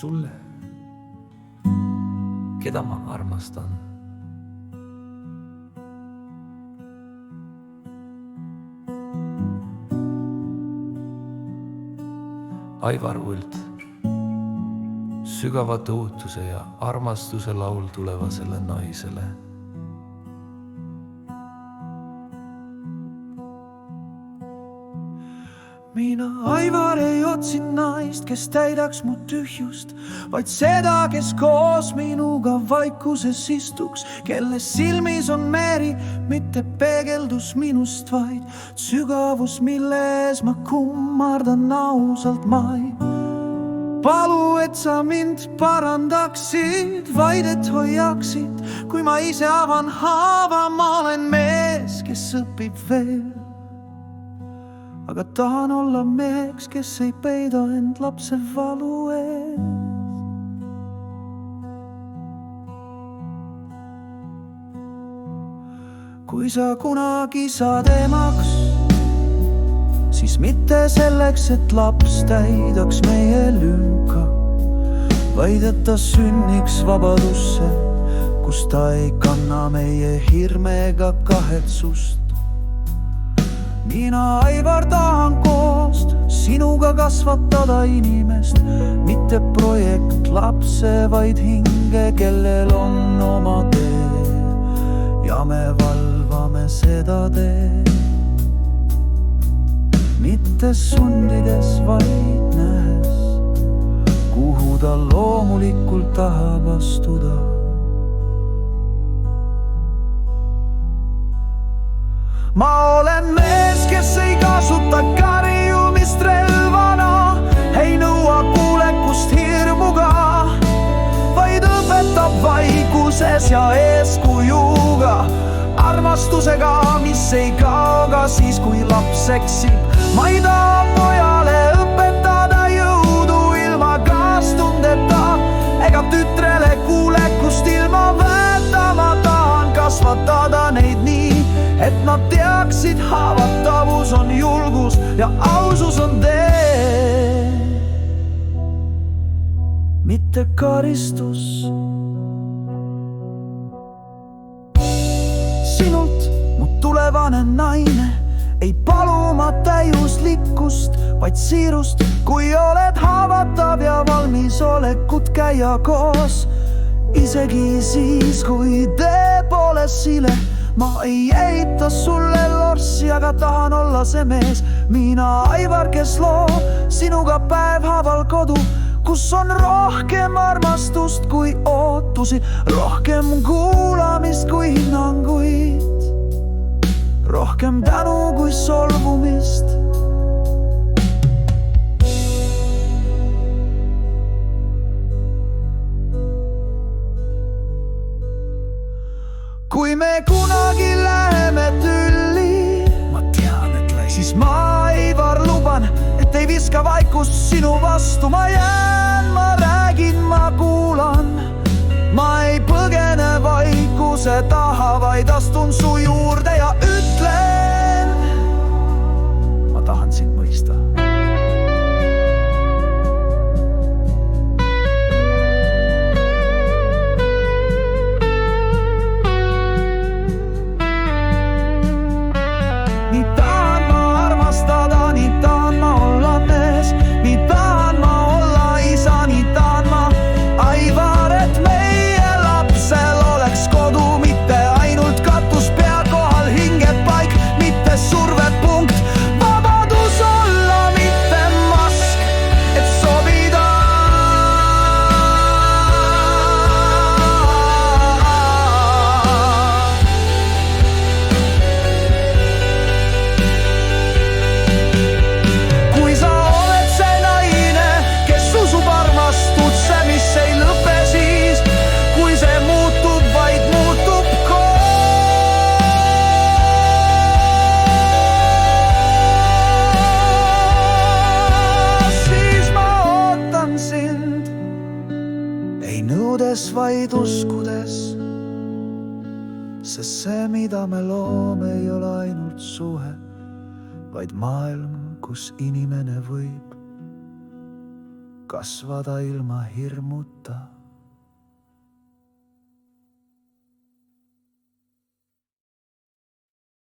sulle, keda ma armastan. Aivar Ult, sügava tõutuse ja armastuse laul tulevasele naisele. Mina, Aivar, ei otsinud naist, kes täidaks mu tühjust, vaid seda, kes koos minuga vaikuses istuks, kelle silmis on meri, mitte peegeldus minust, vaid sügavus, mille ees ma kummardan ausalt. Ma ei palu, et sa mind parandaksid, vaid et hoiaksid, kui ma ise avan haava. Ma olen mees, kes õpib veel, aga tahan olla meheks, kes ei peida end lapse valu ees. Kui sa kunagi saad emaks, siis mitte selleks, et laps täidaks meie lünka, vaid et ta sünniks vabadusse, kus ta ei kanna meie hirme ega kahetsust. Mina, Aivar, tahan koost sinuga kasvatada inimest, mitte projekt lapse, vaid hinge, kellel on oma tee ja me valvame seda teed, mitte sundides, vaid nähes, kuhu ta loomulikult tahab astuda. Ma olen mees, kes ei kasuta karjumist relvana, ei nõua kuulekust hirmuga, vaid õpetab vaikuses ja eeskujuga, armastusega, mis ei kao ka siis, kui laps eksib. Ma ei taha pojale õpetada jõudu ilma kaastundeta ega tütrele kuulekust ilma väeta. Ma tahan kasvatada neid nii, et nad teaksid, haavatavus on julgus ja ausus on tee, mitte karistus. Sinult, mu tulevane naine, ei palu ma täiuslikkust, vaid siirust. Kui oled haavatav ja valmis olekut käia koos, isegi siis, kui tee pole sile. Ma ei ehita sulle lorssi, aga tahan olla see mees. Mina, Aivar, kes loob sinuga päevhaaval kodu, kus on rohkem armastust kui ootusi, rohkem kuulamist kui hinnanguid, rohkem tänu kui solvumist. Kui me kunagi läheme tülli, ma tean, et siis ma, Aivar, luban, et ei viska vaikust sinu vastu. Ma jään, ma räägin, ma kuulan, ma ei põgene vaikuse taha, vaid astun su juurde ja ütlen, ma tahan sind mõista. Vaid uskudes, sest see, mida me loome, ei ole ainult suhe, vaid maailm, kus inimene võib kasvada ilma hirmuta.